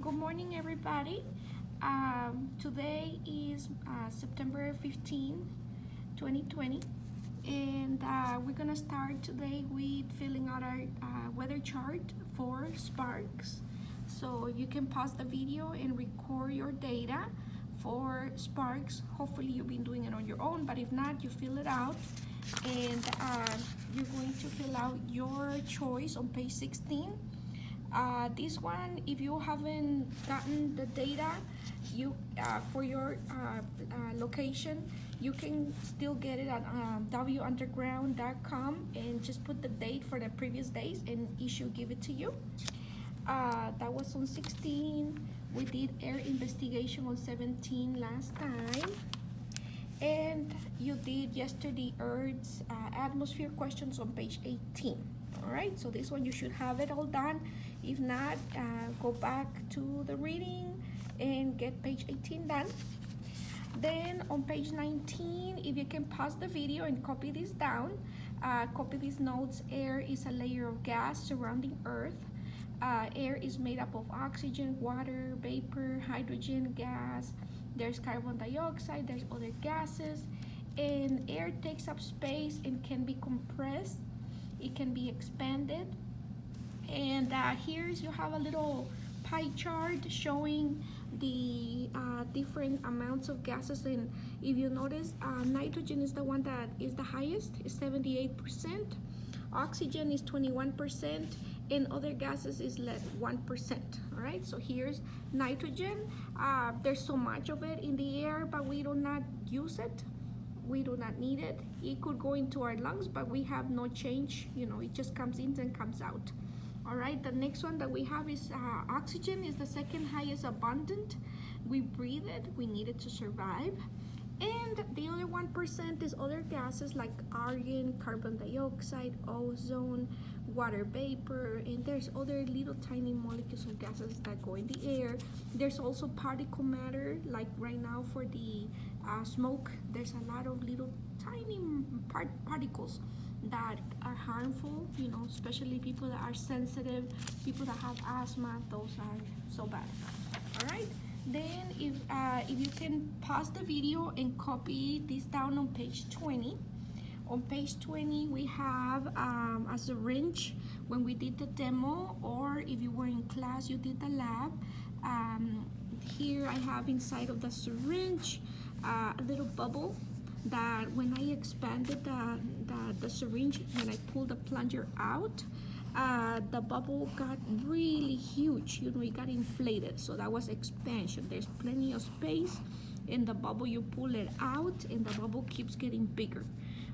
Good morning, everybody. Today is September 15, 2020, and we're gonna start today with filling out our weather chart for Sparks. So you can pause the video and record your data for Sparks. Hopefully you've been doing it on your own, but if not, you fill it out, and you're going to fill out your choice on page 16. This one, if you haven't gotten the data for your location, you can still get it at wunderground.com and just put the date for the previous days and it should give it to you. That was on 16. We did air investigation on 17 last time. And you did yesterday Earth's atmosphere questions on page 18. All right, so this one you should have it all done. If not, go back to the reading and get page 18 done. Then on page 19, if you can pause the video and copy this down, copy these notes. Air is a layer of gas surrounding Earth. Air is made up of oxygen, water, vapor, hydrogen, gas. There's carbon dioxide, there's other gases, and air takes up space and can be compressed. It can be expanded. And here you have a little pie chart showing the different amounts of gases. And if you notice, nitrogen is the one that is the highest, is 78%. Oxygen is 21%, and other gases is less, 1%. All right, so here's nitrogen. There's so much of it in the air, but we do not use it. We do not need it. It could go into our lungs, but we have no change. You know, it just comes in and comes out. All right, the next one that we have is oxygen is the second highest abundant. We breathe it, we need it to survive. And the other 1% is other gases like argon, carbon dioxide, ozone, water vapor, and there's other little tiny molecules of gases that go in the air. There's also particle matter, like right now for the smoke, there's a lot of little tiny particles that are harmful, you know, especially people that are sensitive, people that have asthma, those are so bad. All right. Then if you can pause the video and copy this down on page 20. On page 20, we have a syringe when we did the demo, or if you were in class, you did the lab. Here I have inside of the syringe a little bubble that when I expanded the syringe, when I pulled the plunger out, the bubble got really huge, you know, it got inflated. So that was expansion. There's plenty of space in the bubble. You pull it out and the bubble keeps getting bigger.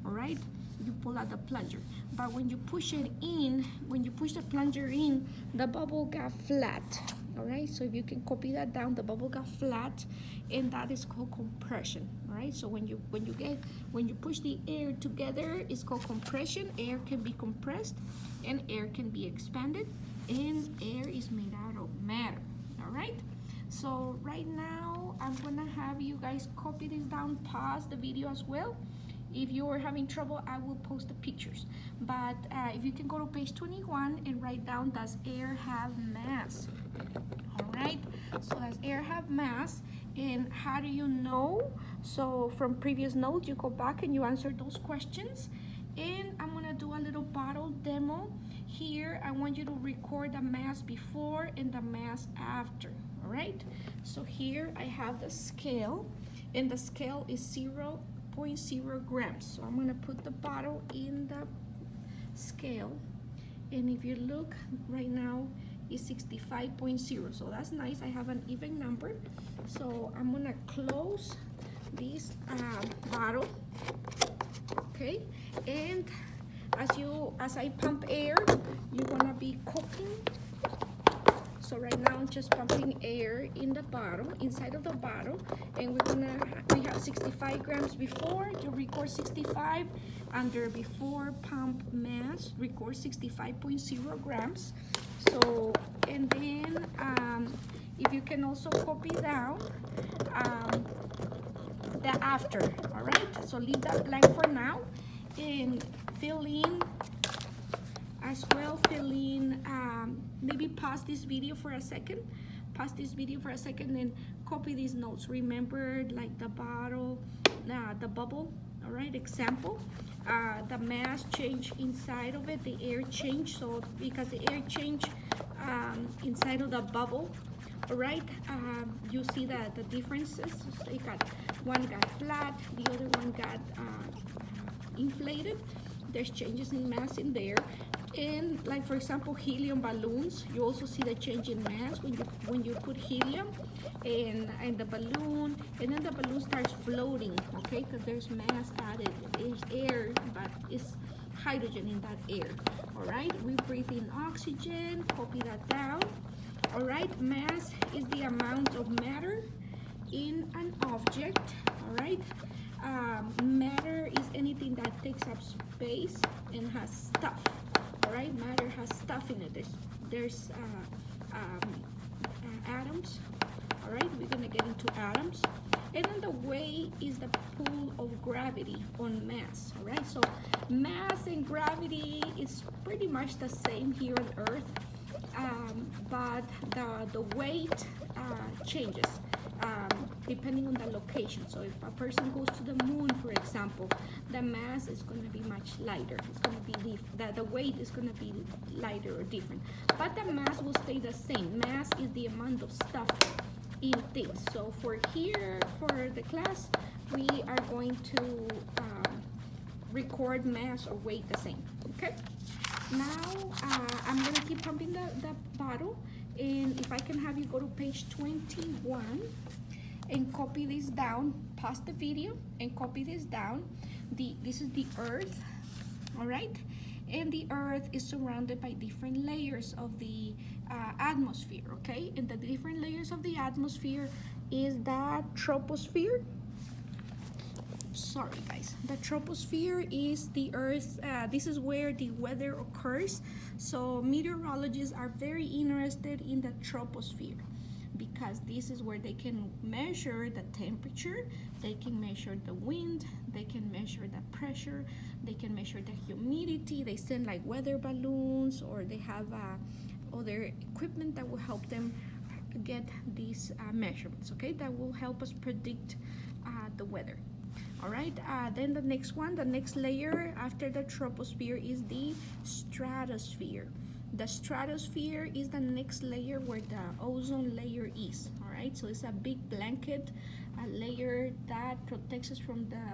All right, you pull out the plunger, but when you push it in, when you push the plunger in, the bubble got flat. All right, so if you can copy that down, the bubble got flat, and that is called compression. All right, so when you push the air together, it's called compression. Air can be compressed and air can be expanded, and air is made out of matter. All right, so right now I'm gonna have you guys copy this down, pause the video as well. If you are having trouble, I will post the pictures. But if you can go to page 21 and write down, does air have mass? All right, so does air have mass? And how do you know? So from previous notes, you go back and you answer those questions. And I'm gonna do a little bottle demo. Here, I want you to record the mass before and the mass after, all right? So here I have the scale, and the scale is 0.0 grams. So I'm gonna put the bottle in the scale, and if you look right now, it's 65.0. So that's nice. I have an even number. So I'm gonna close this bottle. Okay, and as I pump air, you're gonna be cooking. So right now I'm just pumping air in the bottle, inside of the bottle, and we have 65 grams before. You record 65 under before pump mass, record 65.0 grams. So, and then if you can also copy down the after. All right, so leave that blank for now and fill in as well, fill in maybe pause this video for a second. Pause this video for a second and copy these notes. Remember, like the bottle, the bubble, all right, example. The mass change inside of it, the air change. So because the air change inside of the bubble, all right, you see that the differences. So one got flat, the other one got inflated. There's changes in mass in there. And like for example, helium balloons, you also see the change in mass when you put helium in the balloon, and then the balloon starts floating, okay, because there's mass added. There's air, but it's hydrogen in that air. All right, we breathe in oxygen, copy that down. All right, mass is the amount of matter in an object. All right, matter is anything that takes up space and has stuff. All right, matter has stuff in it. There's atoms. All right, we're gonna get into atoms. And then the weight is the pull of gravity on mass. All right, so mass and gravity is pretty much the same here on Earth, but the weight changes depending on the location. So if a person goes to the moon, for example, the mass is going to be much lighter. It's going to be the weight is going to be lighter or different, but the mass will stay the same. Mass is the amount of stuff in things. So for here, for the class, we are going to record mass or weight the same. Okay. Now I'm going to keep pumping the bottle, and if I can have you go to page 21 and copy this down, pause the video and copy this down. This is the Earth, all right? And the Earth is surrounded by different layers of the atmosphere, okay? And the different layers of the atmosphere is the troposphere. Sorry guys, the troposphere is the Earth's, this is where the weather occurs. So meteorologists are very interested in the troposphere, because this is where they can measure the temperature, they can measure the wind, they can measure the pressure, they can measure the humidity. They send like weather balloons, or they have other equipment that will help them get these measurements, okay? That will help us predict the weather. All right, then the next one, the next layer after the troposphere is the stratosphere. The stratosphere is the next layer where the ozone layer is. All right, so it's a big blanket, a layer that protects us from the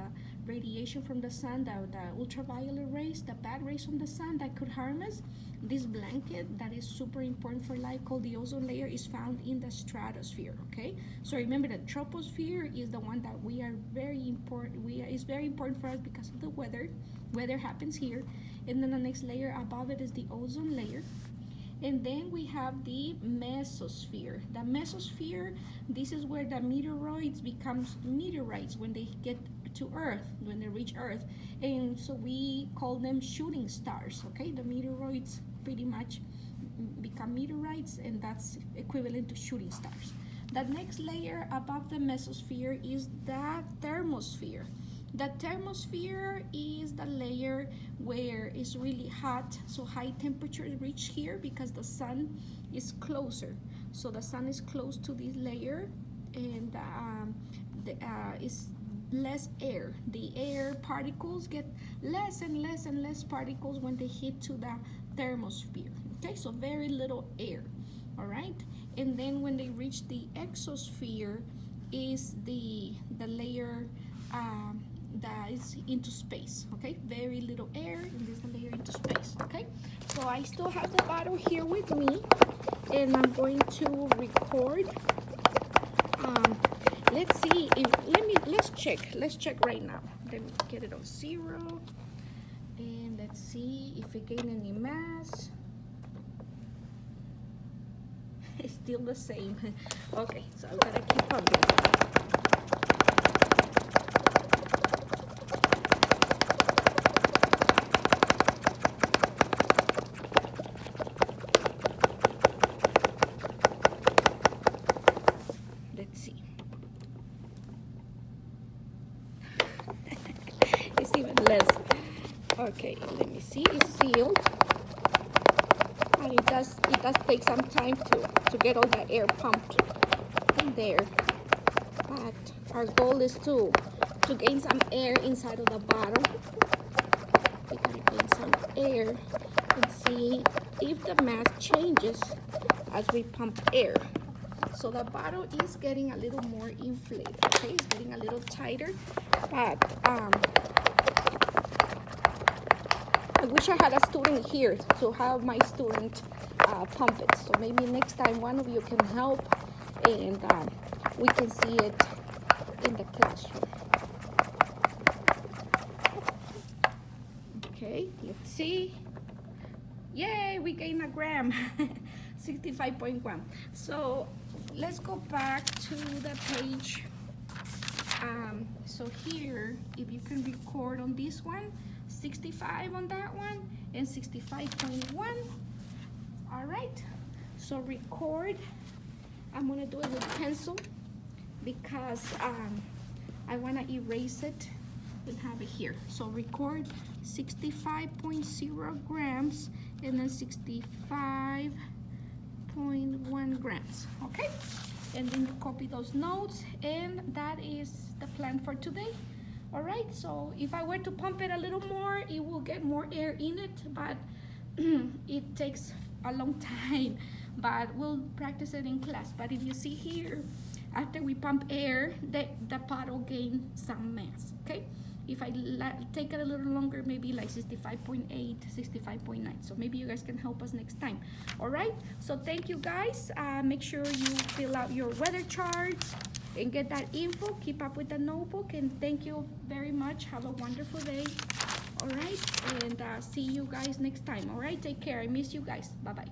radiation from the sun, the ultraviolet rays, the bad rays from the sun that could harm us. This blanket that is super important for life, called the ozone layer, is found in the stratosphere. Okay, so remember, the troposphere is the one that we are very important. It's very important for us because of the weather. Weather happens here. And then the next layer above it is the ozone layer. And then we have the mesosphere. The mesosphere, this is where the meteoroids becomes meteorites when they get to Earth, when they reach Earth. And so we call them shooting stars, okay? The meteoroids pretty much become meteorites, and that's equivalent to shooting stars. The next layer above the mesosphere is the thermosphere. The thermosphere is the layer where it's really hot, so high temperatures reach here because the sun is closer. So the sun is close to this layer, and it's less air. The air particles get less and less and less particles when they hit to the thermosphere. Okay, so very little air. All right, and then when they reach the exosphere is the layer that is into space. Okay, very little air, and this is the layer into space. Okay, so I still have the bottle here with me, and I'm going to record. Let's see if let's check right now. Let me get it on 0, and let's see if it gained any mass. It's still the same. Okay, so I'm gonna keep on going. Okay, let me see. It's sealed. And it does take some time to get all that air pumped in there. But our goal is to gain some air inside of the bottle. We gotta gain some air and see if the mass changes as we pump air. So the bottle is getting a little more inflated, okay? It's getting a little tighter, but I wish I had a student here to have my student pump it. So maybe next time one of you can help and we can see it in the classroom. Okay, let's see. Yay, we gained a gram, 65.1. So let's go back to the page. So here, if you can record on this one, 65 on that one, and 65.1. All right, so record. I'm gonna do it with pencil because I wanna erase it and have it here. So record 65.0 grams and then 65.1 grams, okay? And then you copy those notes, and that is the plan for today. All right, so if I were to pump it a little more, it will get more air in it, but it takes a long time, but we'll practice it in class. But if you see here, after we pump air, the bottle gains some mass, okay? If I take it a little longer, maybe like 65.8, 65.9. So maybe you guys can help us next time. All right, so thank you guys. Make sure you fill out your weather charts and get that info. Keep up with the notebook, and thank you very much. Have a wonderful day. All right, and see you guys next time. All right, take care. I miss you guys. Bye-bye.